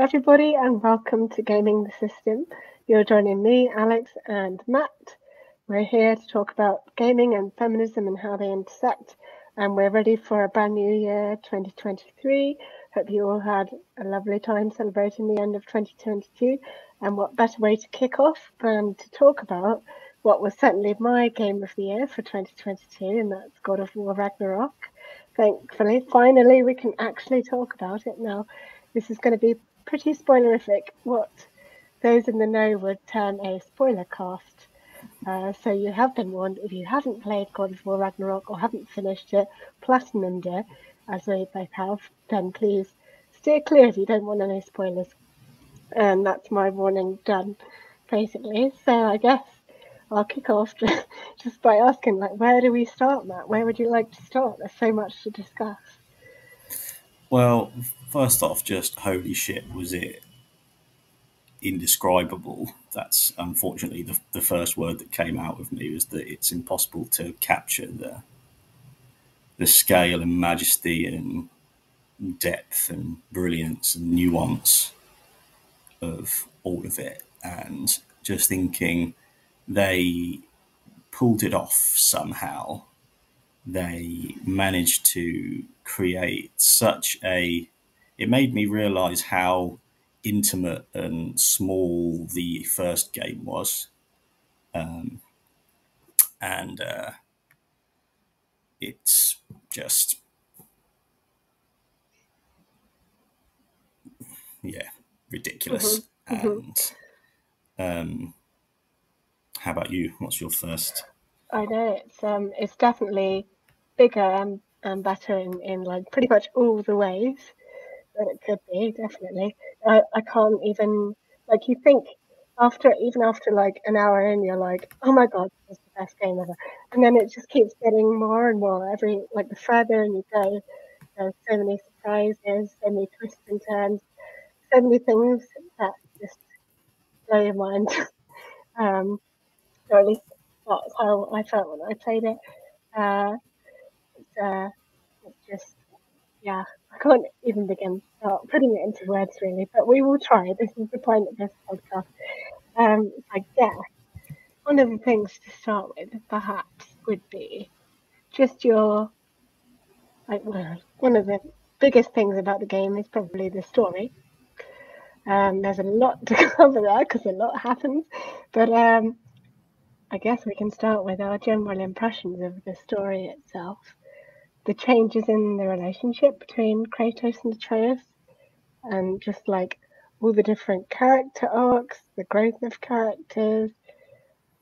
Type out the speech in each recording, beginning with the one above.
everybody, and welcome to Gaming the System. You're joining me, Alex, and Matt. We're here to talk about gaming and feminism and how they intersect, and we're ready for a brand new year, 2023. Hope you all had a lovely time celebrating the end of 2022, and what better way to kick off than to talk about what was certainly my game of the year for 2022, and that's God of War Ragnarok. Thankfully, finally, we can actually talk about it now. This is going to be pretty spoilerific, what those in the know would term a spoiler cast. So you have been warned. If you haven't played God of War Ragnarok or haven't finished it, platinumed it, as we both have, then please steer clear if you don't want any spoilers. And that's my warning done, basically. So I guess I'll kick off just by asking, like, where do we start, Matt? Where would you like to start? There's so much to discuss. Well, first off, just holy shit, was it indescribable. That's unfortunately the first word that came out of me, was that it's impossible to capture the scale and majesty and depth and brilliance and nuance of all of it. And just thinking they pulled it off somehow. They managed to create it made me realize how intimate and small the first game was. And it's just, ridiculous. And how about you? What's your first? I know it's definitely bigger and better in like pretty much all the ways that it could be. Definitely, I can't even, like, you think after like an hour in, you're like, oh my god, this is the best game ever, and then it just keeps getting more and more the further in you go. There's so many surprises, so many twists and turns, so many things that just blow your mind. Or at least that's how I felt when I played it. It's just, yeah, I can't even begin to start putting it into words, really, but we will try. This is the point of this podcast. I guess one of the things to start with, perhaps, would be just one of the biggest things about the game is probably the story. There's a lot to cover there because a lot happens, but I guess we can start with our general impressions of the story itself. The changes in the relationship between Kratos and Atreus, and just like all the different character arcs, the growth of characters,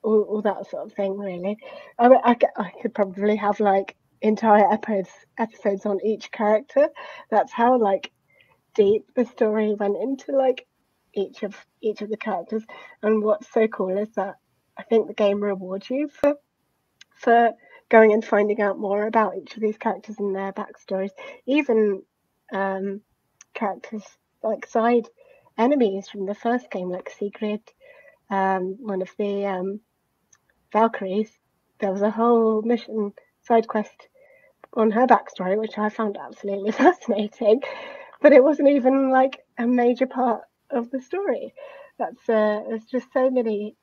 all that sort of thing, really. I could probably have like entire episodes on each character. That's how like deep the story went into like each of the characters. And what's so cool is that I think the game rewards you for going and finding out more about each of these characters and their backstories. Even characters like side enemies from the first game, like Sigrid, one of the Valkyries. There was a whole mission side quest on her backstory, which I found absolutely fascinating. But it wasn't even like a major part of the story. There's just so many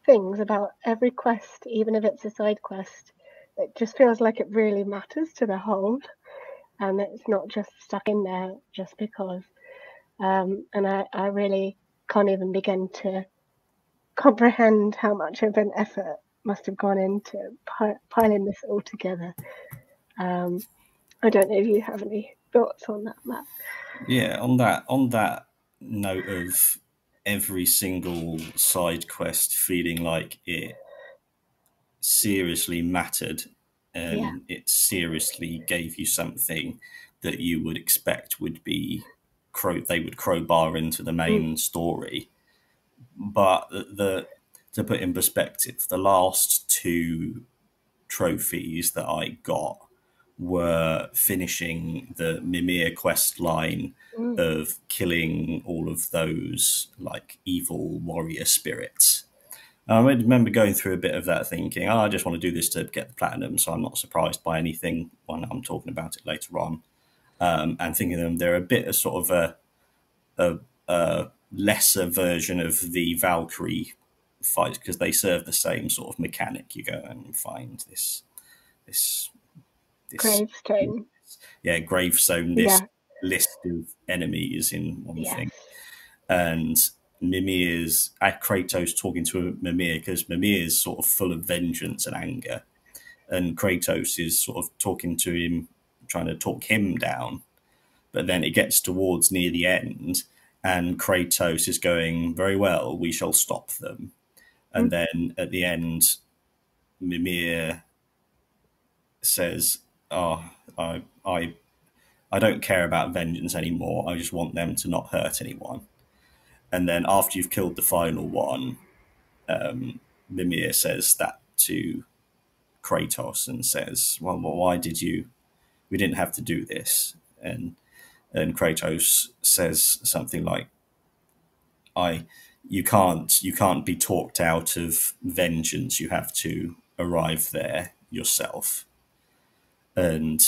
things about every quest, even if it's a side quest. It just feels like it really matters to the whole, and it's not just stuck in there just because. And I really can't even begin to comprehend how much of an effort must have gone into piling this all together. I don't know if you have any thoughts on that, Matt. Yeah, on that note of every single side quest feeling like it seriously mattered, and it seriously gave you something that you would expect would be they would crowbar into the main story. But to put in perspective, the last two trophies that I got were finishing the Mimir quest line of killing all of those like evil warrior spirits. I remember going through a bit of that thinking, I just want to do this to get the platinum, so I'm not surprised by anything when I'm talking about it later on. And thinking of them, they're a bit of sort of a lesser version of the Valkyrie fight, because they serve the same sort of mechanic. You go and find this Gravestone. Yeah, gravestone, this list of enemies in one thing. And Mimir's Kratos talking to Mimir, because Mimir is sort of full of vengeance and anger, and Kratos is sort of talking to him, trying to talk him down. But then it gets towards near the end, and Kratos is going, very well, we shall stop them. And then at the end, Mimir says, oh, I don't care about vengeance anymore. I just want them to not hurt anyone. And then after you've killed the final one, Mimir says that to Kratos and says, well, why did you, we didn't have to do this. And Kratos says something like, you can't be talked out of vengeance. You have to arrive there yourself. And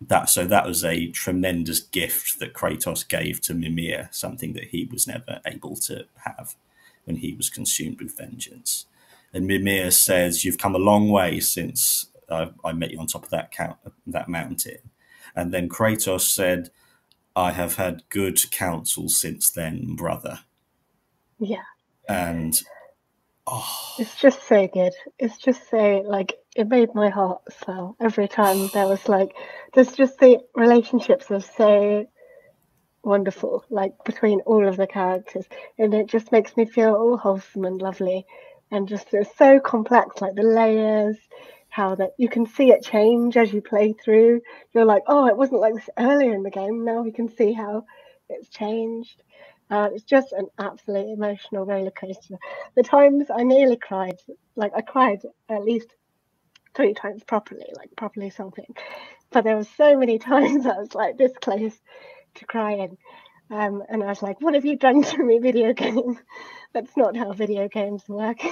that was a tremendous gift that Kratos gave to Mimir, something that he was never able to have when he was consumed with vengeance. And Mimir says, you've come a long way since I met you on top of that mountain. And then Kratos said, I have had good counsel since then, brother. Yeah. And it's just so good. It's just so, like, it made my heart swell every time there was, like, there's just the relationships are so wonderful, like, between all of the characters, and it just makes me feel all wholesome and lovely, and just it's so complex, like the layers, how that you can see it change as you play through. You're like, oh, it wasn't like this earlier in the game, now we can see how it's changed. It's just an absolute emotional roller coaster. The times I nearly cried, like I cried at least 3 times properly, like properly sobbing. But there were so many times I was like this close to crying. And I was like, what have you done to me, video game? That's not how video games work.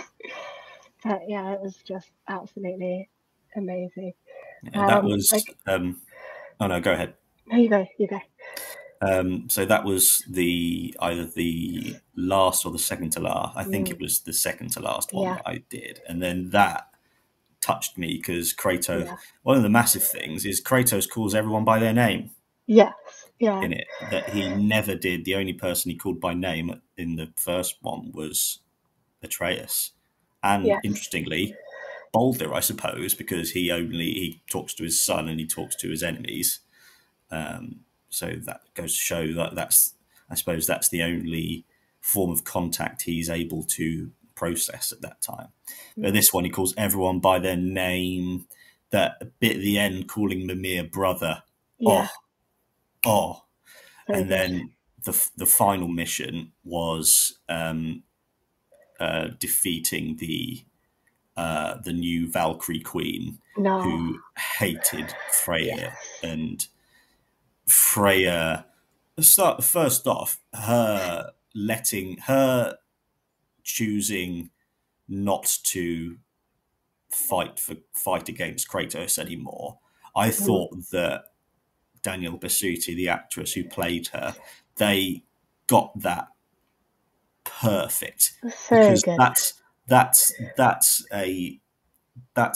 But yeah, it was just absolutely amazing. Yeah, that was... oh, no, go ahead. No, you go. So that was either the last or the second to last. I think it was the second to last one that I did. And then that touched me because Kratos, one of the massive things is Kratos calls everyone by their name. Yes. Yeah. In it, that he never did. The only person he called by name in the first one was Atreus. And interestingly, Balder, I suppose, because he talks to his son and he talks to his enemies. So that goes to show that I suppose that's the only form of contact he's able to process at that time. But this one, he calls everyone by their name. That bit at the end, calling Mimir brother. Yeah. Oh. And then the final mission was defeating the new Valkyrie Queen, who hated Freya. And Freya, first off, her choosing not to fight against Kratos anymore. I thought that Danielle Bisutti, the actress who played her, they got that perfect, because that's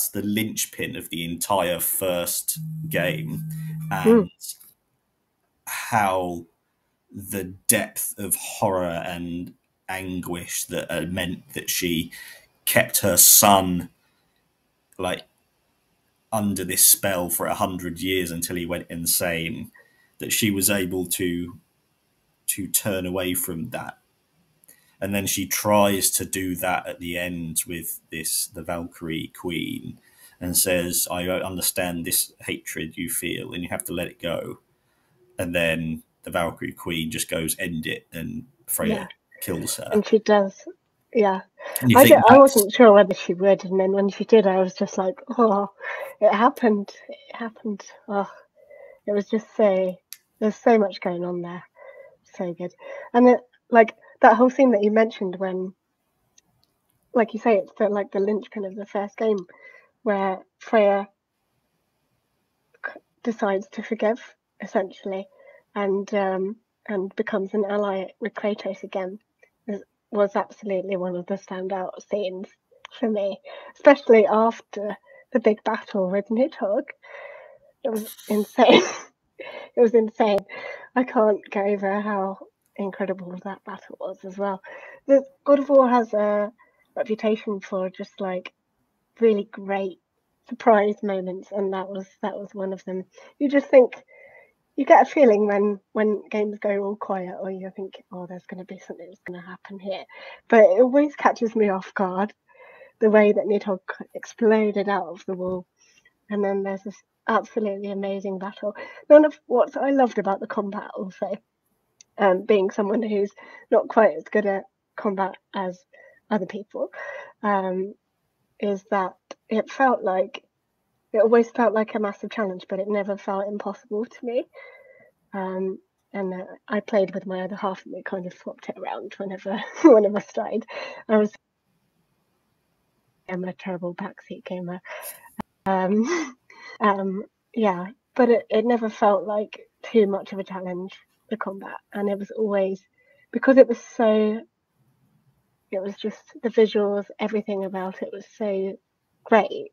the linchpin of the entire first game, and how the depth of horror and anguish that meant that she kept her son like under this spell for 100 years until he went insane, that she was able to turn away from that. And then she tries to do that at the end with the Valkyrie Queen, and says, I understand this hatred you feel and you have to let it go. And then the Valkyrie Queen just goes, end it, and Freya kills her. And she does. Yeah. I wasn't sure whether she would, and then when she did, I was just like, oh, it happened. Oh, it was just there's so much going on there. So good. And that whole scene that you mentioned when, like you say, it's the linchpin of the first game, where Freya decides to forgive, essentially, and and becomes an ally with Kratos again was absolutely one of the standout scenes for me, especially after the big battle with Nidhogg. It was insane. It was insane. I can't get over how incredible that battle was as well. The God of War has a reputation for just like really great surprise moments, and that was one of them. You just think, you get a feeling when games go all quiet, or you think, oh, there's going to be something that's going to happen here, but it always catches me off guard, the way that Nidhogg exploded out of the wall, and then there's this absolutely amazing battle. None of what I loved about the combat also, being someone who's not quite as good at combat as other people, is that it always felt like a massive challenge, but it never felt impossible to me. And I played with my other half, and we kind of swapped it around whenever one of us died. I'm a terrible backseat gamer. Yeah, but it never felt like too much of a challenge, the combat, and it was always, because it was just the visuals, everything about it was so great,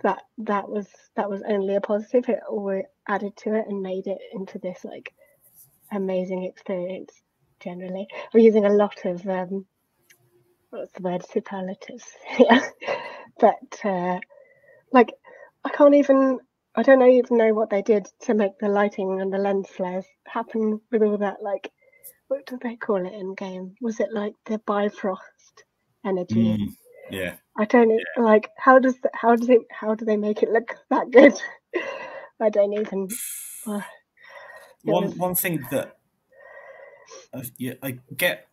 that was only a positive. It always added to it and made it into this like amazing experience. Generally, we're using a lot of what's the word, superlatives here. But like, I don't even know what they did to make the lighting and the lens flares happen with all that, like, what do they call it in game? Was it like the Bifrost energy? Yeah. I don't know. Yeah. Like, how do they make it look that good? I don't even. One thing that I get.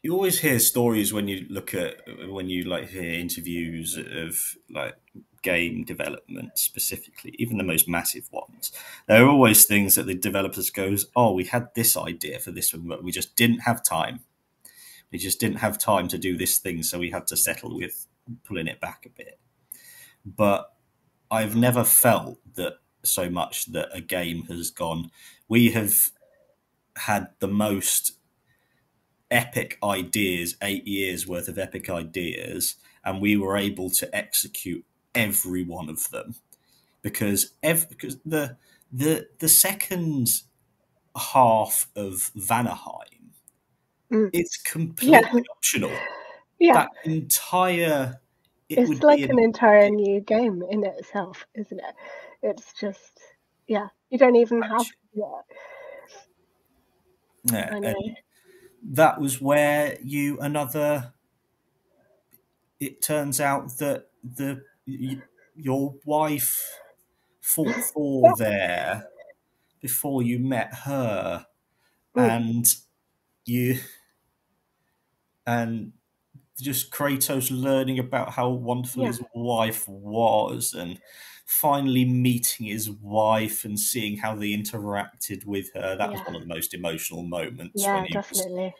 You always hear stories when you hear interviews of like game development specifically, even the most massive ones. There are always things that the developers goes, oh, we had this idea for this one, but we just didn't have time. We just didn't have time to do this thing, so we had to settle with pulling it back a bit. But I've never felt that so much that a game has gone, we have had the most epic ideas, 8 years worth of epic ideas, and we were able to execute every one of them, because the second half of Vanaheim, it's completely optional. Yeah, that entire it's like an entire new game in itself, isn't it? It's just, yeah, you don't even have that. Yeah, and that was where it turns out that your wife fought Thor there before you met her, and just Kratos learning about how wonderful his wife was, and finally meeting his wife and seeing how they interacted with her. That was one of the most emotional moments. Yeah, definitely.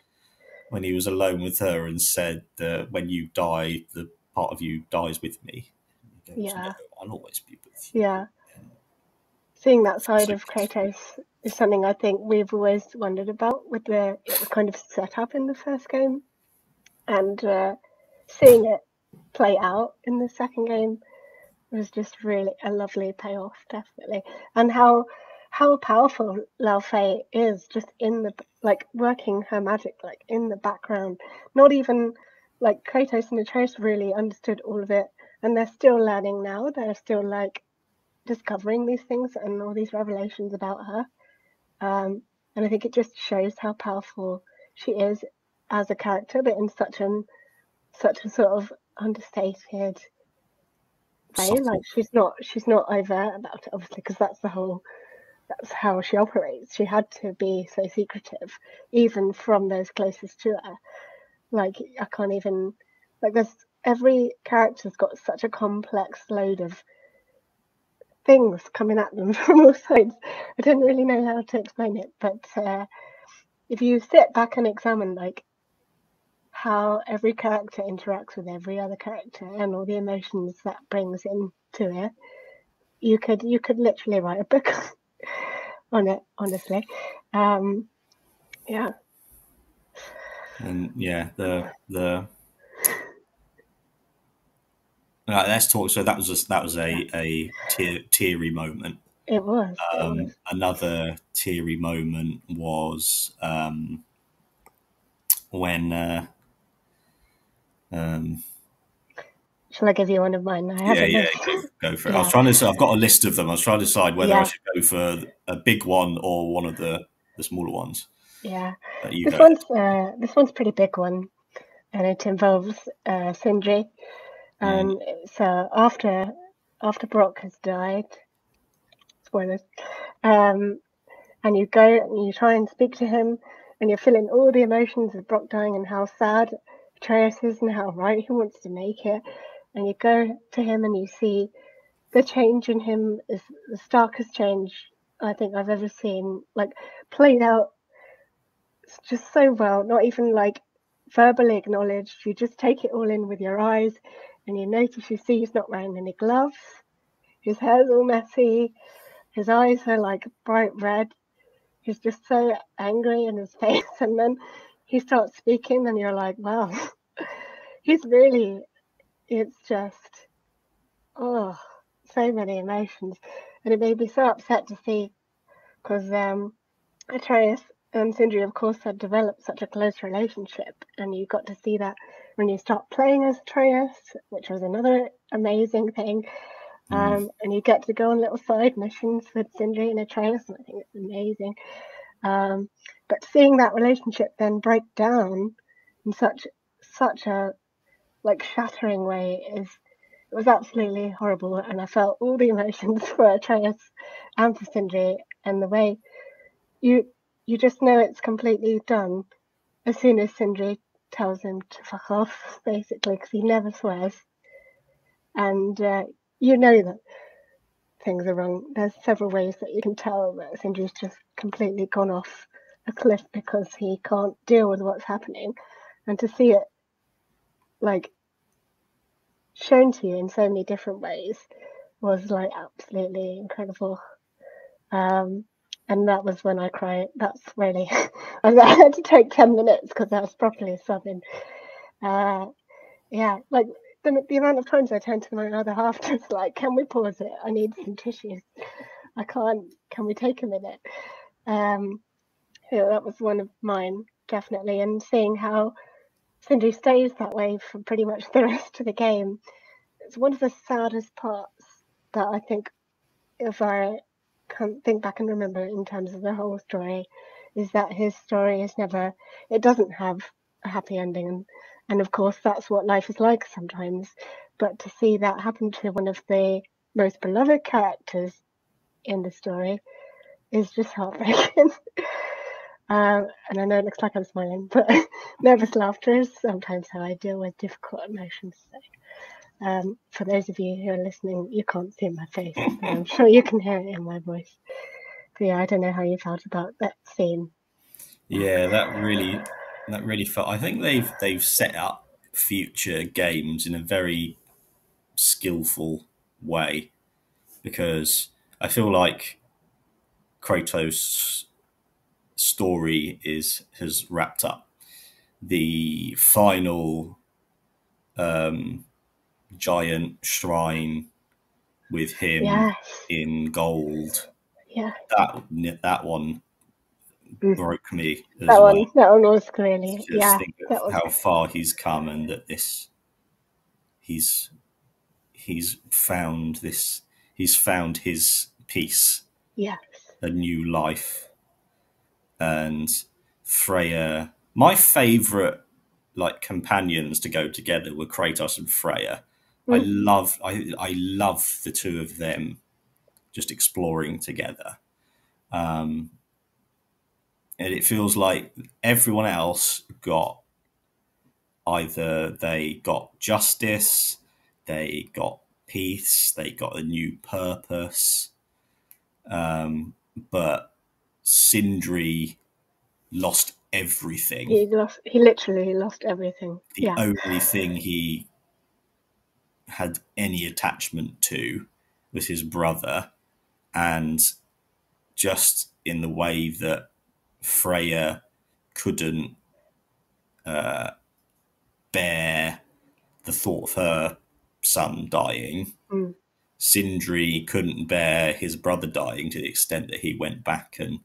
When he was alone with her and said, when you die, the part of you dies with me. Goes, no, I'll always be with you. Yeah. Seeing that side of Kratos is something I think we've always wondered about, with it was kind of set up in the first game, and seeing it play out in the second game was just really a lovely payoff, definitely. And how powerful Laufey is, just in the, like, working her magic, like, in the background. Not even, like, Kratos and Atreus really understood all of it, and they're still learning now. They're still, like, discovering these things and all these revelations about her. And I think it just shows how powerful she is as a character, but in such a sort of understated way. Like, she's not overt about it, obviously, because that's how she operates. She had to be so secretive, even from those closest to her. Like, I can't even, like, every character's got such a complex load of things coming at them from all sides. I don't really know how to explain it, but if you sit back and examine, like, how every character interacts with every other character and all the emotions that brings into it, you could literally write a book on it, honestly. Yeah. And yeah, let's talk. So that was a teary moment. It was. It was. Another teary moment was when Shall I give you one of mine? I have yeah, a list. go for it. Yeah. I've got a list of them. I was trying to decide whether I Yeah. should go for a big one or one of the smaller ones. Yeah. But you This go one's a pretty big one, and it involves Sindri. ahead. And so after Brock has died, spoilers, um, and you go and you try and speak to him, and you're feeling all the emotions of Brock dying and how sad Atreus is and how right he wants to make it, and you go to him and you see the change in him is the starkest change I think I've ever seen, like played out just so well, not even like verbally acknowledged. You just take it all in with your eyes, and you notice, you see he's not wearing any gloves, his hair's all messy, his eyes are like bright red, he's just so angry in his face, and then he starts speaking, and you're like, wow, he's really, it's just, oh, so many emotions. And it made me so upset to see, because Atreus and Sindri, of course, had developed such a close relationship, and you got to see that when you start playing as Atreus, which was another amazing thing. And you get to go on little side missions with Sindri and Atreus, and I think it's amazing. But seeing that relationship then break down in such a like shattering way it was absolutely horrible, and I felt all the emotions for Atreus and for Sindri, and the way you you just know it's completely done as soon as Sindri tells him to fuck off, basically, because he never swears, and you know that things are wrong. There's several ways that you can tell that Sindri's just completely gone off a cliff because he can't deal with what's happening, and to see it like shown to you in so many different ways was like absolutely incredible. And that was when I cried. That's really, I had to take 10 minutes because I was properly sobbing. Yeah, like the amount of times I turned to my other half just like, can we pause it? I need some tissues. I can't, can we take a minute? Yeah, that was one of mine, definitely. And seeing how Sindri stays that way for pretty much the rest of the game, it's one of the saddest parts that I think, if I can think back and remember in terms of the whole story, is that his story is never, it doesn't have a happy ending. And of course, that's what life is like sometimes. But to see that happen to one of the most beloved characters in the story is just heartbreaking. And I know it looks like I'm smiling, but nervous laughter is sometimes how I deal with difficult emotions. So, for those of you who are listening, you can't see my face, but I'm sure you can hear it in my voice. So yeah, I don't know how you felt about that scene. Yeah, that really felt. I think they've set up future games in a very skillful way, because I feel like Kratos' story has wrapped up. The final giant shrine with him Yes, in gold, yeah. that one Mm. broke me as well. That one was really, Just yeah, think that of was, how far he's come, and that he's he's found his peace, yes, a new life. And Freya, my favorite like companions to go together were Kratos and Freya. mm. I love the two of them just exploring together. And it feels like everyone else got, either they got justice, they got peace, they got a new purpose, but Sindri lost everything. He literally lost everything. The Yeah, only thing he had any attachment to was his brother, and just in the way that Freya couldn't bear the thought of her son dying. Sindri couldn't bear his brother dying to the extent that he went back and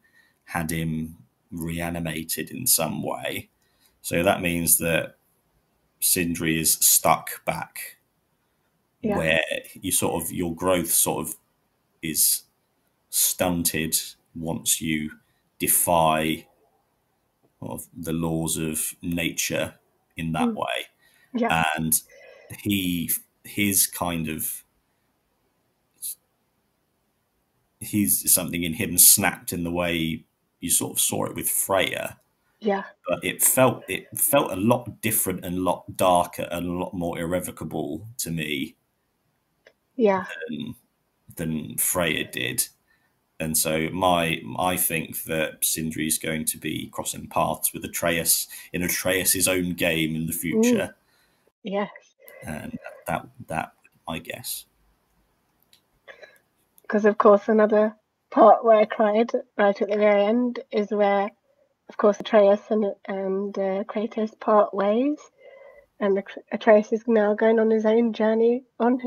had him reanimated in some way. So that means that Sindri is stuck back where you sort of, your growth sort of is stunted once you defy of the laws of nature in that way. And his kind of, he's something in him snapped in the way you sort of saw it with Freya. But it felt a lot different and a lot darker and a lot more irrevocable to me than Freya did. And so I think that Sindri is going to be crossing paths with Atreus in Atreus's own game in the future. Yes. And that I guess. Because of course another part where I cried right at the very end is where, of course, Atreus and Kratos part ways, and Atreus is now going on his own journey on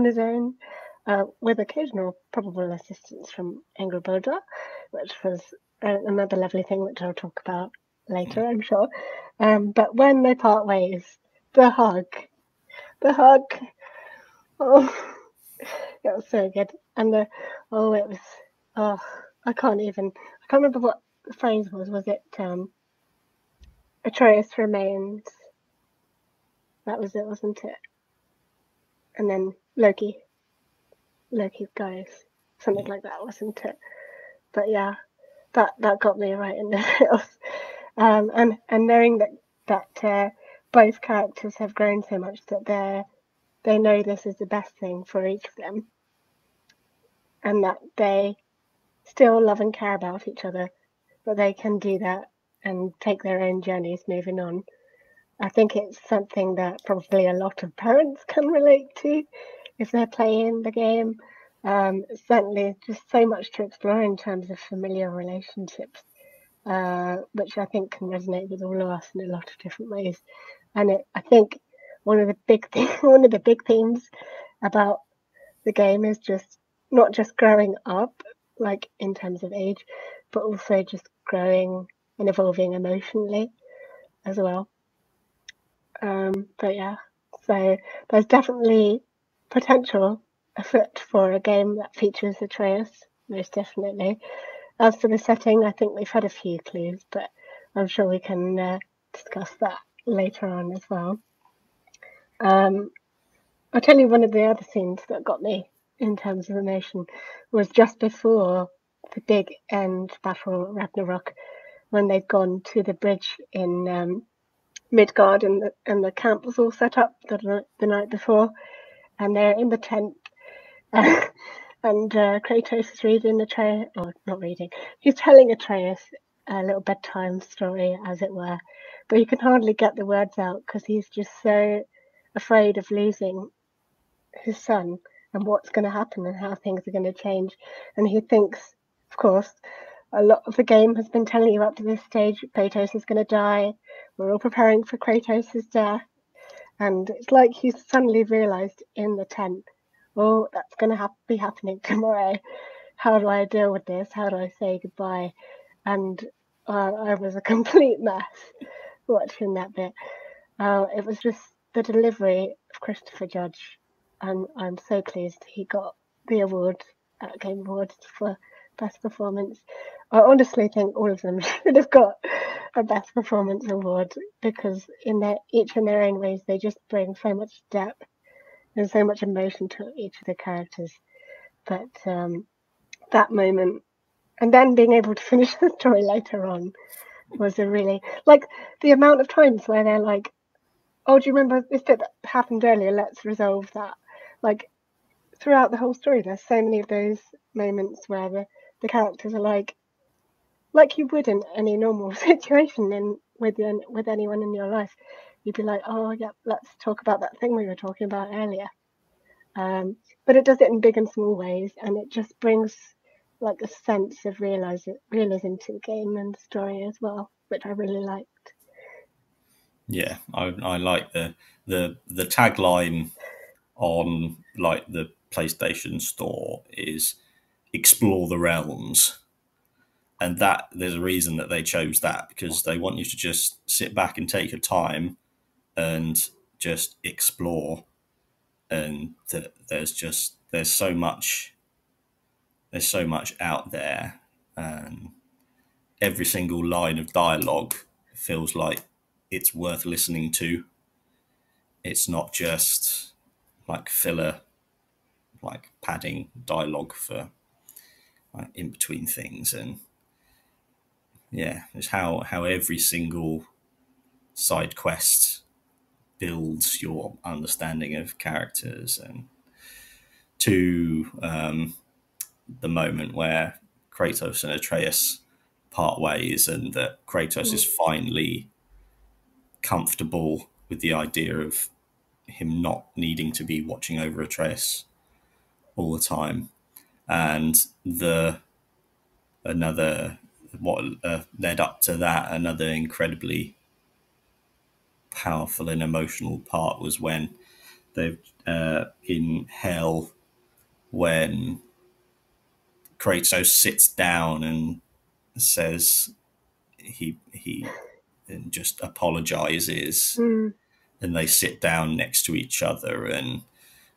his own, with occasional probable assistance from Angrboda, which was another lovely thing which I'll talk about later, I'm sure. But when they part ways, the hug, oh, it was so good. And I can't remember what the phrase was. Was it Atreus remains? That was it, wasn't it? And then Loki goes, something like that, wasn't it? But yeah, that got me right in the feels. And knowing that both characters have grown so much that they know this is the best thing for each of them, and that they still love and care about each other, but they can do that and take their own journeys moving on. I think it's something that probably a lot of parents can relate to if they're playing the game. Certainly just so much to explore in terms of familiar relationships, which I think can resonate with all of us in a lot of different ways. And I think one of the big themes about the game is just not just growing up, like in terms of age, but also just growing and evolving emotionally as well. But yeah, so there's definitely potential afoot for a game that features Atreus, most definitely. As for the setting, I think we've had a few clues, but I'm sure we can discuss that later on as well. I'll tell you one of the other scenes that got me in terms of emotion was just before the big end battle at Ragnarok, when they've gone to the bridge in Midgard and the camp was all set up the night before, and they're in the tent, and Kratos is reading Atreus, or not reading, he's telling Atreus a little bedtime story, as it were, but he can hardly get the words out because he's just so afraid of losing his son and what's going to happen and how things are going to change. And he thinks, of course, a lot of the game has been telling you up to this stage, Kratos is going to die. We're all preparing for Kratos' death. And it's like he's suddenly realised in the tent, oh, that's going to be happening tomorrow. How do I deal with this? How do I say goodbye? And I was a complete mess watching that bit. It was just the delivery of Christopher Judge. I'm so pleased he got the award at Game Awards for Best Performance. I honestly think all of them should have got a Best Performance award, because each in their own ways, they just bring so much depth and so much emotion to each of the characters. But that moment, and then being able to finish the story later on, was a really, like, the amount of times where they're like, oh, do you remember this bit that happened earlier? Let's resolve that. Like, throughout the whole story, there's so many of those moments where the characters are like you would in any normal situation with anyone in your life. You'd be like, oh, yeah, let's talk about that thing we were talking about earlier. But it does it in big and small ways, and it just brings like a sense of realism to the game and the story as well, which I really liked. Yeah, I like the tagline on like the PlayStation Store is "Explore the Realms," and that there's a reason that they chose that, because they want you to just sit back and take your time and just explore. And there's so much out there, and every single line of dialogue feels like it's worth listening to. It's not just like filler, like padding dialogue for like in between things. And yeah, it's how every single side quest builds your understanding of characters, and to the moment where Kratos and Atreus part ways, and that Kratos is finally comfortable with the idea of him not needing to be watching over Atreus all the time. And what led up to that, another incredibly powerful and emotional part was when they've in Hell, when Kratos sits down and says he and just apologizes, and they sit down next to each other, and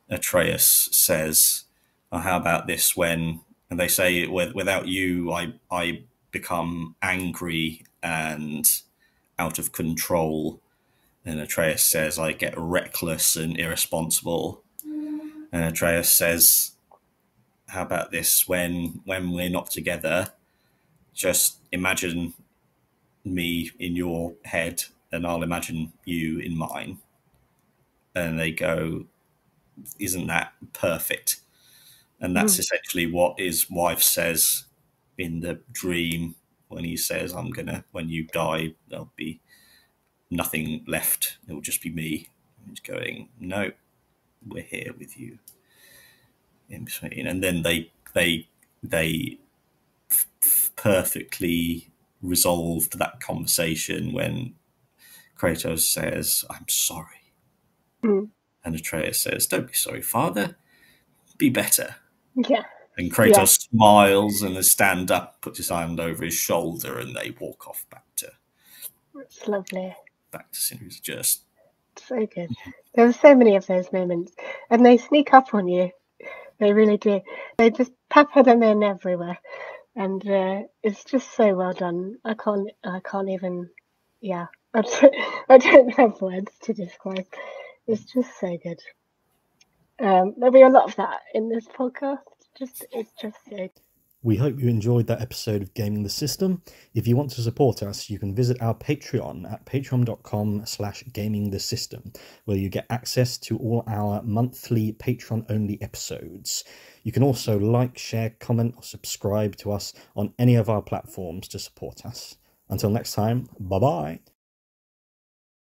Atreus says, oh, how about this when, and they say, without you I become angry and out of control. And Atreus says, I get reckless and irresponsible. And Atreus says, how about this when we're not together, just imagine me in your head and I'll imagine you in mine. And they go, isn't that perfect? And that's essentially what his wife says in the dream, when he says, when you die, there'll be nothing left. It'll just be me. And he's going, no, we're here with you in between. And then they perfectly resolved that conversation when Kratos says, I'm sorry. And Atreus says, don't be sorry, father. Be better. Yeah. And Kratos smiles and they stand up, puts his hand over his shoulder, and they walk off back to... It's lovely. Back to Cinder. Just so good. There were so many of those moments, and they sneak up on you. They really do. They just pepper them in everywhere, and it's just so well done. I can't even. Yeah, I don't have words to describe. It's just so good. There'll be a lot of that in this podcast. It's just so good. We hope you enjoyed that episode of Gaming the System. If you want to support us, you can visit our Patreon at patreon.com/gamingthesystem, where you get access to all our monthly Patreon-only episodes. You can also like, share, comment, or subscribe to us on any of our platforms to support us. Until next time, bye-bye.